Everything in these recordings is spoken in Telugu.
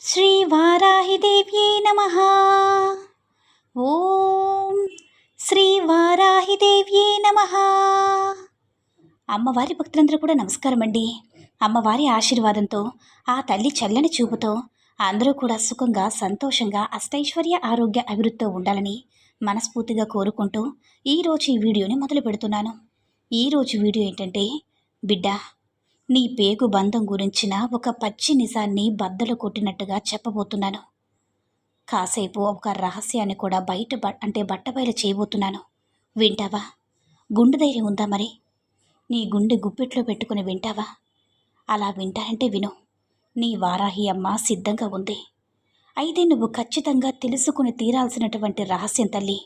శ్రీ వారాహిదేవ్యై నమః. ఓం శ్రీ వారాహిదేవ్యై నమః. అమ్మవారి భక్తులందరూ కూడా నమస్కారం అండి. అమ్మవారి ఆశీర్వాదంతో, ఆ తల్లి చల్లని చూపుతో అందరూ కూడా సుఖంగా, సంతోషంగా, అష్టైశ్వర్య, ఆరోగ్య, అభివృద్ధితో ఉండాలని మనస్ఫూర్తిగా కోరుకుంటూ ఈరోజు ఈ వీడియోని మొదలు పెడుతున్నాను. ఈరోజు వీడియో ఏంటంటే, బిడ్డ, నీ పేగు బంధం గురించిన ఒక పచ్చి నిజాన్ని బద్దలు కొట్టినట్టుగా చెప్పబోతున్నాను. కాసేపు ఒక రహస్యాన్ని కూడా బట్టబయలు చేయబోతున్నాను. వింటావా? గుండె ధైర్యం ఉందా మరి? నీ గుండె గుప్పెట్లో పెట్టుకుని వింటావా? అలా వింటానంటే విను. నీ వారాహి అమ్మ సిద్ధంగా ఉంది. అయితే నువ్వు ఖచ్చితంగా తెలుసుకుని తీరాల్సినటువంటి రహస్యం తల్లి.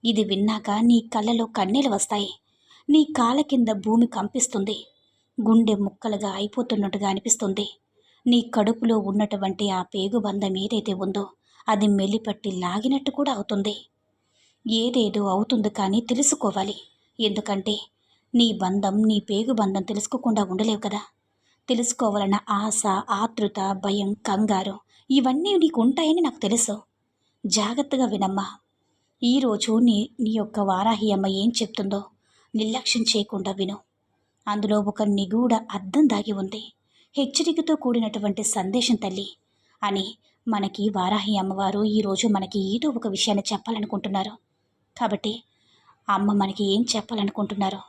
ఇది విన్నాక నీ కళ్ళలో కన్నీళ్ళు వస్తాయి. నీ కాళ్ళ కింద భూమి కంపిస్తుంది. గుండె ముక్కలుగా అయిపోతున్నట్టుగా అనిపిస్తుంది. నీ కడుపులో ఉన్నటువంటి ఆ పేగుబంధం ఏదైతే ఉందో అది మెల్లిపట్టి లాగినట్టు కూడా అవుతుంది. ఏదేదో అవుతుంది, కానీ తెలుసుకోవాలి. ఎందుకంటే నీ బంధం, నీ పేగుబంధం తెలుసుకోకుండా ఉండలేవు కదా. తెలుసుకోవాలన్న ఆశ, ఆతృత, భయం, కంగారు ఇవన్నీ నీకు ఉంటాయని నాకు తెలుసు. జాగ్రత్తగా వినమ్మా. ఈరోజు నీ నీ యొక్క వారాహి అమ్మ ఏం చెప్తుందో నిర్లక్ష్యం చేయకుండా విను. అందులో ఒక నిగూఢ అర్థం దాగి ఉంది. హెచ్చరికతో కూడినటువంటి సందేశం తల్లి అని మనకి వారాహి అమ్మవారు ఈరోజు మనకి ఏదో ఒక విషయాన్ని చెప్పాలనుకుంటున్నారు. కాబట్టి అమ్మ మనకి ఏం చెప్పాలనుకుంటున్నారో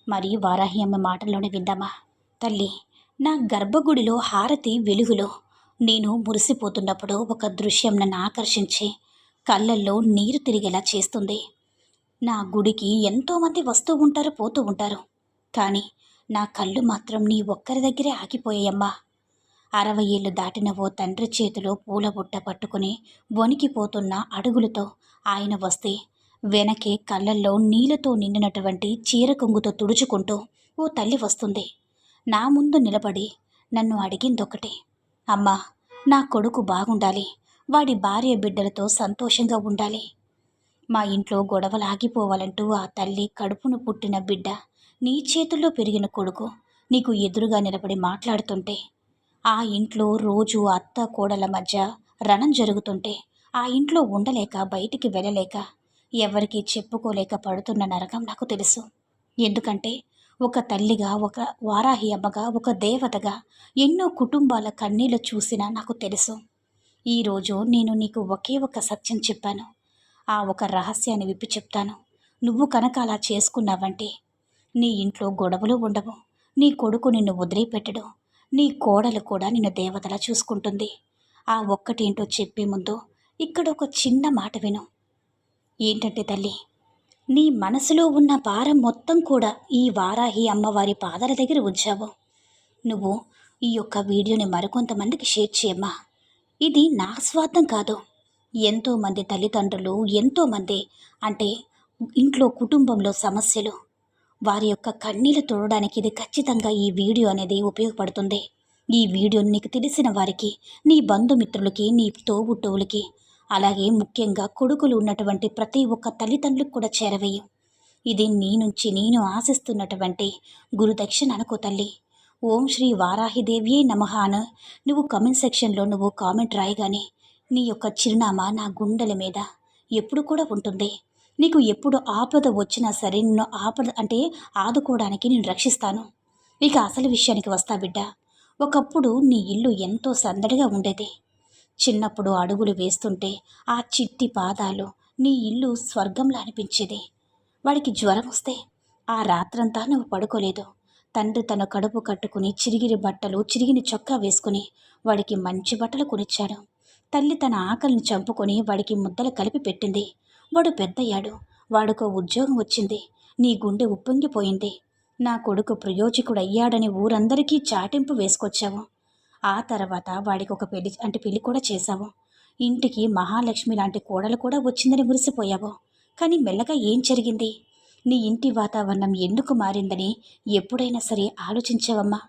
మరి వారాహి అమ్మ మాటల్లోనే విందామా. తల్లి, నా గర్భగుడిలో హారతి వెలుగులో నేను మురిసిపోతున్నప్పుడు ఒక దృశ్యం నన్ను ఆకర్షించి కళ్ళల్లో నీరు తిరిగేలా చేస్తుంది. నా గుడికి ఎంతోమంది వస్తూ ఉంటారు, పోతూ ఉంటారు. కానీ నా కళ్ళు మాత్రం నీ ఒక్కరి దగ్గరే ఆగిపోయాయమ్మా. 60 ఏళ్ళు దాటిన ఓ తండ్రి చేతిలో పూల బుట్ట పట్టుకుని వణికిపోతున్న అడుగులతో ఆయన వస్తే వెనకే కళ్ళల్లో నీళ్లతో నిండినటువంటి చీర కొంగుతో తుడుచుకుంటూ ఓ తల్లి వస్తుంది. నా ముందు నిలబడి నన్ను అడిగిందొకటే, అమ్మా, నా కొడుకు బాగుండాలి, వాడి భార్య బిడ్డలతో సంతోషంగా ఉండాలి. మా ఇంట్లో గొడవలు ఆగిపోవాలంటూ ఆ తల్లి కడుపును పుట్టిన బిడ్డ, నీ చేతుల్లో పెరిగిన కొడుకు నీకు ఎదురుగా నిలబడి మాట్లాడుతుంటే, ఆ ఇంట్లో రోజు అత్త కోడల మధ్య రణం జరుగుతుంటే, ఆ ఇంట్లో ఉండలేక, బయటికి వెళ్ళలేక, ఎవరికీ చెప్పుకోలేక పడుతున్న నరకం నాకు తెలుసు. ఎందుకంటే ఒక తల్లిగా, ఒక వారాహి అమ్మగా, ఒక దేవతగా ఎన్నో కుటుంబాల కన్నీళ్లు చూసినా నాకు తెలుసు. ఈరోజు నేను నీకు ఒకే ఒక సత్యం చెప్పాను. ఆ ఒక రహస్యాన్ని విప్పి చెప్తాను. నువ్వు కనుక అలా చేసుకున్నావంటే నీ ఇంట్లో గొడవలు ఉండవు. నీ కొడుకు నిన్ను వదిలిపెట్టడు. నీ కోడలు కూడా నిన్ను దేవతలా చూసుకుంటుంది. ఆ ఒక్కటేంటో చెప్పే ముందు ఇక్కడ ఒక చిన్న మాట విను. ఏంటంటే తల్లి, నీ మనసులో ఉన్న భారం మొత్తం కూడా ఈ వారాహి అమ్మవారి పాదాల దగ్గర ఉంచావు. నువ్వు ఈ యొక్క వీడియోని మరికొంతమందికి షేర్ చేయమ్మా. ఇది నా స్వార్థం కాదు. ఎంతోమంది తల్లిదండ్రులు, ఎంతోమంది అంటే ఇంట్లో కుటుంబంలో సమస్యలు, వారి యొక్క కన్నీళ్లు తోడడానికి ఇది ఖచ్చితంగా ఈ వీడియో అనేది ఉపయోగపడుతుంది. ఈ వీడియోని నీకు తెలిసిన వారికి, నీ బంధుమిత్రులకి, నీ తోబుట్టువులకి, అలాగే ముఖ్యంగా కొడుకులు ఉన్నటువంటి ప్రతి ఒక్క తల్లిదండ్రులకు కూడా చేరవేయు. ఇది నీ నుంచి నేను ఆశిస్తున్నటువంటి గురుదక్షిణ అనుకో తల్లి. ఓం శ్రీ వారాహిదేవ్యే నమః అని నువ్వు కామెంట్ సెక్షన్లో నువ్వు కామెంట్ రాయగానే నీ యొక్క చిరునామా నా గుండెల మీద ఎప్పుడు కూడా ఉంటుంది. నీకు ఎప్పుడు ఆపద వచ్చినా సరే నిన్ను ఆదుకోవడానికి నేను రక్షిస్తాను. ఇక అసలు విషయానికి వస్తా బిడ్డ. ఒకప్పుడు నీ ఇల్లు ఎంతో సందడిగా ఉండేది. చిన్నప్పుడు అడుగులు వేస్తుంటే ఆ చిట్టి పాదాలు నీ ఇల్లు స్వర్గంలా అనిపించేది. వాడికి జ్వరం వస్తే ఆ రాత్రంతా నువ్వు పడుకోలేదు. తండ్రి తన కడుపు కట్టుకుని చిరిగిన చొక్కా వేసుకుని వాడికి మంచి బట్టలు కొనిచ్చాడు. తల్లి తన ఆకలిని చంపుకొని వాడికి ముద్దలు కలిపి పెట్టింది. వాడు పెద్దయ్యాడు. వాడికో ఉద్యోగం వచ్చింది. నీ గుండె ఉప్పొంగిపోయింది. నా కొడుకు ప్రయోజకుడయ్యాడని ఊరందరికీ చాటింపు వేసుకొచ్చావు. ఆ తర్వాత వాడికి ఒక పెళ్లి కూడా చేశావు. ఇంటికి మహాలక్ష్మి లాంటి కోడలు కూడా వచ్చిందని మురిసిపోయావు. కానీ మెల్లగా ఏం జరిగింది? నీ ఇంటి వాతావరణం ఎందుకు మారిందని ఎప్పుడైనా సరే ఆలోచించావమ్మా?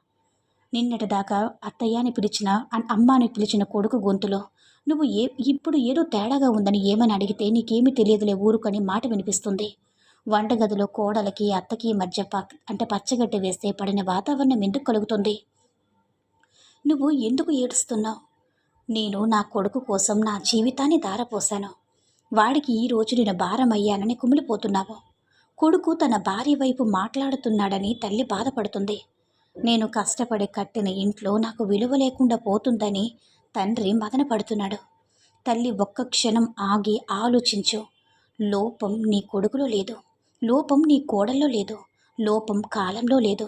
నిన్నటిదాకా అత్తయ్య అని పిలిచిన, అమ్మ అని పిలిచిన కొడుకు గొంతులో నువ్వు ఇప్పుడు ఏదో తేడాగా ఉందని ఏమని అడిగితే నీకేమీ తెలియదులే ఊరుకొని మాట వినిపిస్తుంది. వంటగదిలో కోడలకి అత్తకి మధ్య పచ్చగడ్డి వేస్తే పడిన వాతావరణం ఎందుకు కలుగుతుంది? నువ్వు ఎందుకు ఏడుస్తున్నావు? నేను నా కొడుకు కోసం నా జీవితాన్ని ధారపోశాను. వాడికి ఈరోజు నేను భారమయ్యానని కుమిలిపోతున్నావు. కొడుకు తన భార్య వైపు మాట్లాడుతున్నాడని తల్లి బాధపడుతుంది. నేను కష్టపడి కట్టిన ఇంట్లో నాకు విలువ లేకుండా పోతుందని తండ్రి మదనపడుతున్నాడు. తల్లి ఒక్క క్షణం ఆగి ఆలోచించు. లోపం నీ కొడుకులో లేదు, లోపం నీ కోడల్లో లేదు, లోపం కాలంలో లేదు,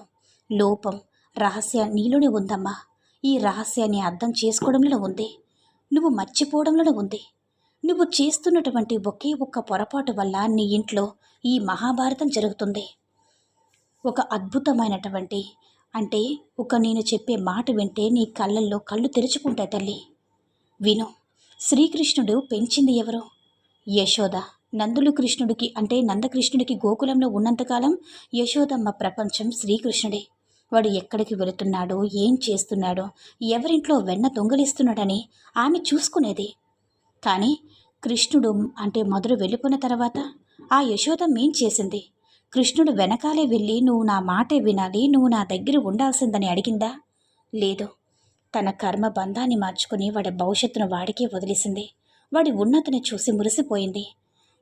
లోపం రహస్య నీలోనే ఉందమ్మా. ఈ రహస్యాన్ని అర్థం చేసుకోవడంలో ఉంది, నువ్వు మర్చిపోవడంలో ఉంది. నువ్వు చేస్తున్నటువంటి ఒకే ఒక్క పొరపాటు వల్ల నీ ఇంట్లో ఈ మహాభారతం జరుగుతుంది. ఒక అద్భుతమైనటువంటి అంటే నేను చెప్పే మాట వింటే నీ కళ్ళల్లో కళ్ళు తెరుచుకుంటాయి తల్లి. విను. శ్రీకృష్ణుడు పెంచింది ఎవరు? యశోద. నందకృష్ణుడికి గోకులంలో ఉన్నంతకాలం యశోదమ్మ ప్రపంచం శ్రీకృష్ణుడే. వాడు ఎక్కడికి వెళుతున్నాడో, ఏం చేస్తున్నాడో, ఎవరింట్లో వెన్న దొంగలిస్తున్నాడని ఆమె చూసుకునేది. కానీ కృష్ణుడు మధుర వెళ్ళిపోయిన తర్వాత ఆ యశోదమ్మ ఏం చేసింది? కృష్ణుడు వెనకాలే వెళ్ళి నువ్వు నా మాటే వినాలి, నువ్వు నా దగ్గర ఉండాల్సిందని అడిగిందా? లేదు. తన కర్మ బంధాన్ని మార్చుకుని వాడి భవిష్యత్తును వాడికే వదిలేసింది. వాడి ఉన్నతిని చూసి మురిసిపోయింది.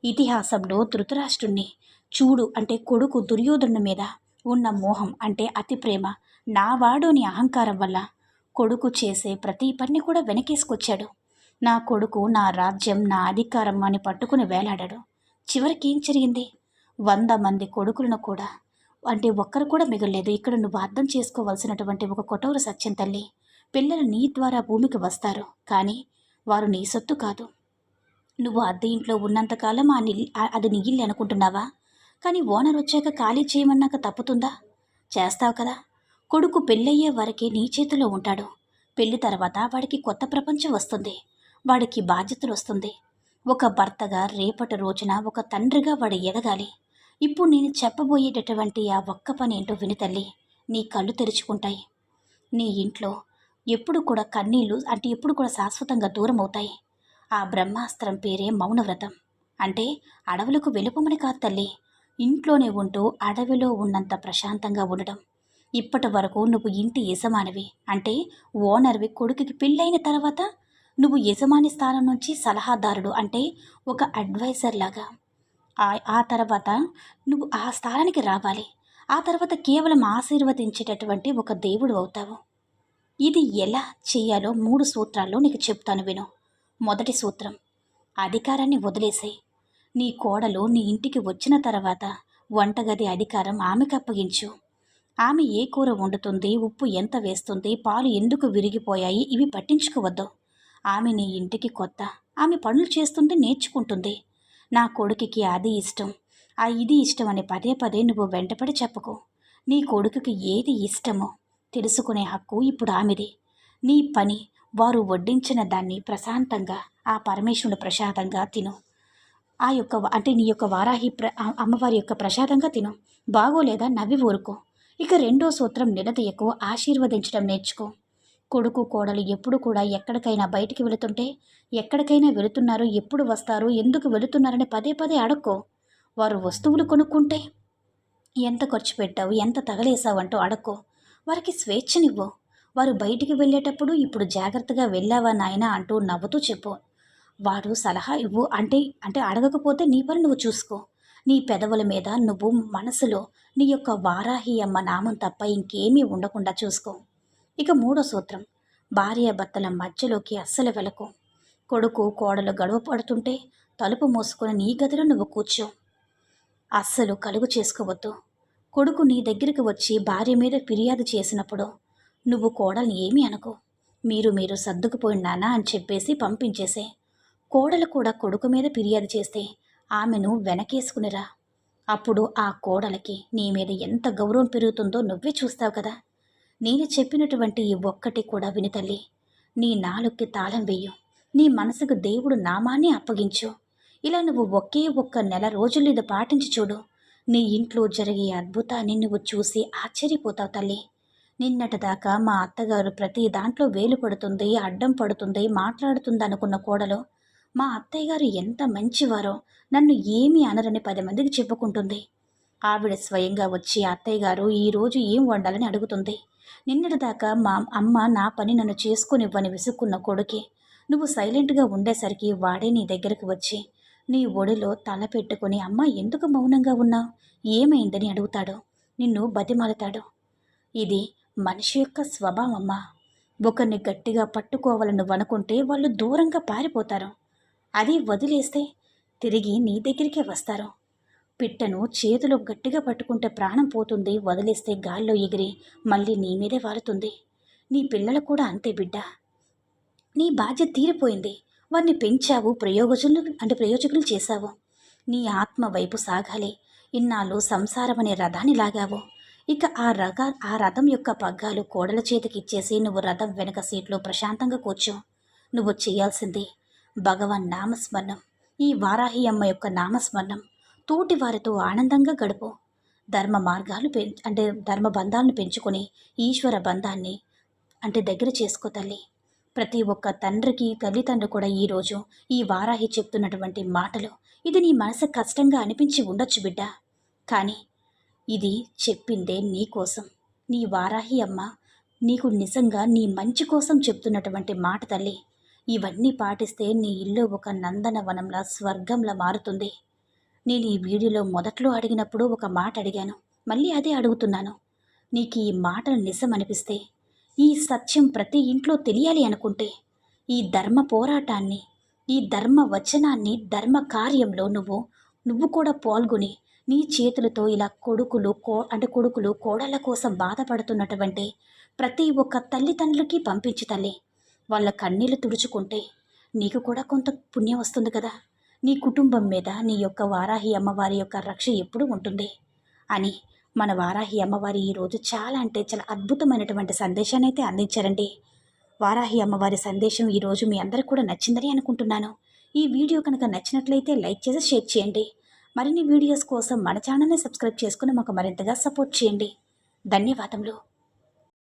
ఇతిహాసంలో ధృతరాష్ట్రుణ్ణి చూడు కొడుకు దుర్యోధను మీద ఉన్న మోహం అతి ప్రేమ, నావాడు అని అహంకారం వల్ల కొడుకు చేసే ప్రతి పని కూడా వెనకేసుకొచ్చాడు. నా కొడుకు నా రాజ్యం, నా అధికారం అని పట్టుకుని వేలాడాడు. చివరికి ఏం జరిగింది? 100 మంది కొడుకులను కూడా ఒక్కరు కూడా మిగలలేదు. ఇక్కడ నువ్వు అర్థం చేసుకోవాల్సినటువంటి ఒక కఠోర సత్యం తల్లి. పిల్లలు నీ ద్వారా భూమికి వస్తారు, కానీ వారు నీ సొత్తు కాదు. నువ్వు అద్దె ఇంట్లో ఉన్నంతకాలం అది నీ ఇల్లు అనుకుంటున్నావా? కానీ ఓనర్ వచ్చాక ఖాళీ చేయమన్నాక తప్పుతుందా? చేస్తావు కదా. కొడుకు పెళ్ళయ్యే వరకే నీ చేతిలో ఉంటాడు. పెళ్లి తర్వాత వాడికి కొత్త ప్రపంచం వస్తుంది, వాడికి బాధ్యతలు వస్తుంది. ఒక భర్తగా రేపటి రోజున ఒక తండ్రిగా వాడు ఎదగాలి. ఇప్పుడు నేను చెప్పబోయేటటువంటి ఆ ఒక్క పని ఏంటో విని తల్లి, నీ కళ్ళు తెరుచుకుంటాయి. నీ ఇంట్లో ఎప్పుడు కూడా కన్నీళ్ళు ఎప్పుడు కూడా శాశ్వతంగా దూరం అవుతాయి. ఆ బ్రహ్మాస్త్రం పేరే మౌనవ్రతం. అడవులకు వెళ్ళిపోమని కాదు తల్లి, ఇంట్లోనే ఉంటూ అడవిలో ఉన్నంత ప్రశాంతంగా ఉండడం. ఇప్పటి వరకు నువ్వు ఇంటి యజమానివి, ఓనర్వి. కొడుకుకి పెళ్ళైన తర్వాత నువ్వు యజమాని స్థానం నుంచి సలహాదారుడు, ఒక అడ్వైజర్ లాగా. ఆ తర్వాత నువ్వు ఆ స్థానానికి రావాలి. ఆ తర్వాత కేవలం ఆశీర్వదించేటటువంటి ఒక దేవుడు అవుతావు. ఇది ఎలా చేయాలో 3 సూత్రాల్లో నీకు చెప్తాను విను. మొదటి సూత్రం, అధికారాన్ని వదిలేసేయి. నీ కోడలు నీ ఇంటికి వచ్చిన తర్వాత వంటగది అధికారం ఆమెకు అప్పగించు. ఆమె ఏ కూర వండుతుంది, ఉప్పు ఎంత వేస్తుంది, పాలు ఎందుకు విరిగిపోయాయి, ఇవి పట్టించుకోవద్దు. ఆమె నీ ఇంటికి కొత్త, ఆమె పనులు చేస్తుంటే నేర్చుకుంటుంది. నా కొడుకుకి అది ఇష్టం, ఇది ఇష్టం అని పదే పదే నువ్వు వెంటపడి చెప్పుకో. నీ కొడుకుకి ఏది ఇష్టమో తెలుసుకునే హక్కు ఇప్పుడు ఆమెది. నీ పని వారు వడ్డించిన దాన్ని ప్రశాంతంగా ఆ పరమేశ్వరుని ప్రసాదంగా తిను. నీ యొక్క వారాహి అమ్మవారి యొక్క ప్రసాదంగా తిను. బాగోలేదా నవ్వి ఊరుకో. ఇక రెండో సూత్రం, నిలదీయకు, ఆశీర్వదించడం నేర్చుకో. కొడుకు కోడలు ఎప్పుడు కూడా ఎక్కడికైనా బయటికి వెళుతుంటే, ఎక్కడికైనా వెళుతున్నారు, ఎప్పుడు వస్తారు, ఎందుకు వెళుతున్నారని పదే పదే అడక్కో. వారు వస్తువులు కొనుక్కుంటే ఎంత ఖర్చు పెట్టావు, ఎంత తగలేసావు అంటూ అడక్కో. వారికి స్వేచ్ఛనివ్వు. వారు బయటికి వెళ్ళేటప్పుడు ఇప్పుడు జాగ్రత్తగా వెళ్ళావా నాయనా అంటూ నవ్వుతూ చెప్పు. వాడు సలహా ఇవ్వు అడగకపోతే నీ పని నువ్వు చూసుకో. నీ పెదవుల మీద నువ్వు మనసులో నీ యొక్క వారాహి అమ్మ నామం తప్ప ఇంకేమీ ఉండకుండా చూసుకో. ఇక మూడో సూత్రం, భార్యాభర్తల మధ్యలోకి అస్సలు వెలకు. కొడుకు కోడలు గొడవ పడుతుంటే తలుపు మూసుకొని నీ గదిలో నువ్వు కూర్చో. అస్సలు కలుగు చేసుకోవద్దు. కొడుకు నీ దగ్గరికి వచ్చి భార్య మీద ఫిర్యాదు చేసినప్పుడు నువ్వు కోడల్ని ఏమీ అనుకో. మీరు సర్దుకుపోయినానా అని చెప్పేసి పంపించేసే. కోడలు కూడా కొడుకు మీద ఫిర్యాదు చేస్తే ఆమెను వెనకేసుకునిరా. అప్పుడు ఆ కోడలకి నీ మీద ఎంత గౌరవం పెరుగుతుందో నువ్వే చూస్తావు కదా. నేను చెప్పినటువంటి ఈ ఒక్కటి కూడా విని తల్లి, నీ నాలుగుకి తాళం వెయ్యు. నీ మనసుకు దేవుడు నామాన్ని అప్పగించు. ఇలా నువ్వు ఒక్క నెల రోజులు ఇది పాటించి చూడు. నీ ఇంట్లో జరిగే అద్భుతాన్ని నువ్వు చూసి ఆశ్చర్యపోతావు తల్లి. నిన్నటిదాకా మా అత్తగారు ప్రతి దాంట్లో వేలు పడుతుంది, అడ్డం పడుతుంది, మాట్లాడుతుంది అనుకున్న కోడలు మా అత్తయ్య గారు ఎంత మంచివారో, నన్ను ఏమీ అనరని 10 మందికి చెప్పుకుంటుంది. ఆవిడ స్వయంగా వచ్చి అత్తయ్య గారు ఈరోజు ఏం వండాలని అడుగుతుంది. నిన్నటిదాకా మా అమ్మ నా పని నన్ను చేసుకునివ్వని విసుక్కున్న కొడుకే నువ్వు సైలెంట్గా ఉండేసరికి వాడే నీ దగ్గరకు వచ్చి నీ ఒడిలో తల పెట్టుకొని అమ్మ ఎందుకు మౌనంగా ఉన్నావు, ఏమైందని అడుగుతాడు. నిన్ను బతిమాలుతాడు. ఇది మనిషి యొక్క స్వభావం అమ్మా. ఒకరిని గట్టిగా పట్టుకోవాలని నువ్వు అనుకుంటే వాళ్ళు దూరంగా పారిపోతారు. అది వదిలేస్తే తిరిగి నీ దగ్గరికే వస్తారు. పిట్టను చేతిలో గట్టిగా పట్టుకుంటే ప్రాణం పోతుంది, వదిలేస్తే గాల్లో ఎగిరి మళ్ళీ నీ మీదే వాలుతుంది. నీ పిల్లలు కూడా అంతే బిడ్డ. నీ బాధ్యత తీరిపోయింది. వారిని పెంచావు, ప్రయోజకులు చేశావు. నీ ఆత్మ వైపు సాగాలి. ఇన్నాళ్ళు సంసారం అనే రథాన్ని లాగావు. ఇక ఆ రథం యొక్క పగ్గాలు కోడల చేతికి ఇచ్చేసి నువ్వు రథం వెనక సీట్లో ప్రశాంతంగా కూర్చో. నువ్వు చేయాల్సింది భగవాన్ నామస్మరణం, ఈ వారాహి అమ్మ యొక్క నామస్మరణం. తోటి వారితో ఆనందంగా గడుపు. ధర్మ మార్గాలు ధర్మ బంధాలను పెంచుకొని ఈశ్వర బంధాన్ని దగ్గర చేసుకో తల్లి. ప్రతి ఒక్క తండ్రికి తల్లిదండ్రులు కూడా ఈరోజు ఈ వారాహి చెప్తున్నటువంటి మాటలు ఇది నీ మనసు కష్టంగా అనిపించి ఉండొచ్చు బిడ్డ. కానీ ఇది చెప్పిందే నీ కోసం. నీ వారాహి అమ్మ నీకు నిజంగా నీ మంచి కోసం చెప్తున్నటువంటి మాట తల్లి. ఇవన్నీ పాటిస్తే నీ ఇల్లు ఒక నందనవనంలా స్వర్గంలా మారుతుంది. నేను ఈ వీడియోలో మొదట్లో అడిగినప్పుడు ఒక మాట అడిగాను, మళ్ళీ అదే అడుగుతున్నాను. నీకు ఈ మాటలు నిజం అనిపిస్తే, ఈ సత్యం ప్రతి ఇంట్లో తెలియాలి అనుకుంటే, ఈ ధర్మ పోరాటాన్ని, ఈ ధర్మ వచనాన్ని, ధర్మ కార్యంలో నువ్వు కూడా పాల్గొని నీ చేతులతో ఇలా కొడుకులు కోడళ్ళ కోసం బాధపడుతున్నటువంటి ప్రతి ఒక్క తల్లిదండ్రులకి పంపించి తల్లి. వాళ్ళ కన్నీళ్లు తుడుచుకుంటే నీకు కూడా కొంత పుణ్యం వస్తుంది కదా. నీ కుటుంబం మీద నీ యొక్క వారాహి అమ్మవారి యొక్క రక్ష ఎప్పుడూ ఉంటుంది అని మన వారాహి అమ్మవారి ఈరోజు చాలా చాలా అద్భుతమైనటువంటి సందేశాన్ని అయితే అందించారండి. వారాహి అమ్మవారి సందేశం ఈరోజు మీ అందరికీ కూడా నచ్చిందని అనుకుంటున్నాను. ఈ వీడియో కనుక నచ్చినట్లయితే లైక్ చేసి షేర్ చేయండి. మరిన్ని వీడియోస్ కోసం మన ఛానల్ని సబ్స్క్రైబ్ చేసుకుని మాకు మరింతగా సపోర్ట్ చేయండి. ధన్యవాదములు.